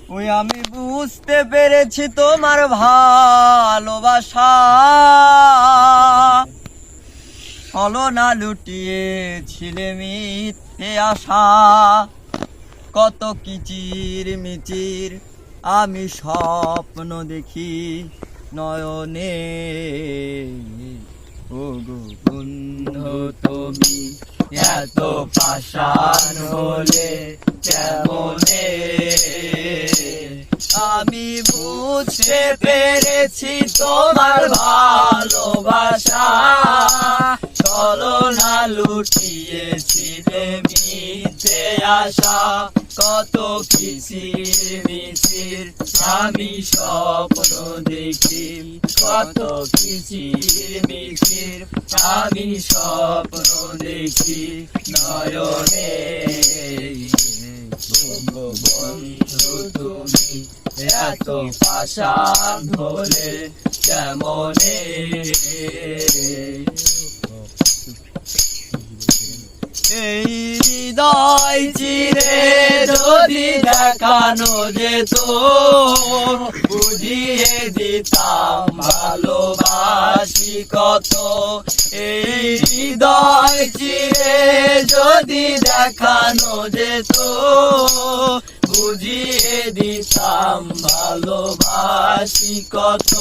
ওই আমি বুঝতে পেরেছি তোমার ভালোবাসা ছলনা লুটিয়েছিলে মিথ্যে আশা কত কিচির মিচির আমি স্বপ্ন দেখি নয়নে ও গো বন্ধু তুমি এত পাষাণ হলে কেমনে আমি বুঝতে পেরেছি তোমার ভালোবাসা ছলনা লুটিয়েছিলে মিথ্যে আশা কত কিচির মিচির আমি স্বপ্ন দেখি কত কিচির মিচির আমি স্বপ্ন দেখি নয়নে বন্ধু তুমি এত পাষাণ হলে কেমনে এই হৃদয় চিরে যদি দেখানো যেত বুঝিয়ে দিতাম ভালোবাসি কত এই হৃদয় চিরে যদি দেখানো যেত বুঝিয়ে দিতাম ভালোবাসি কত।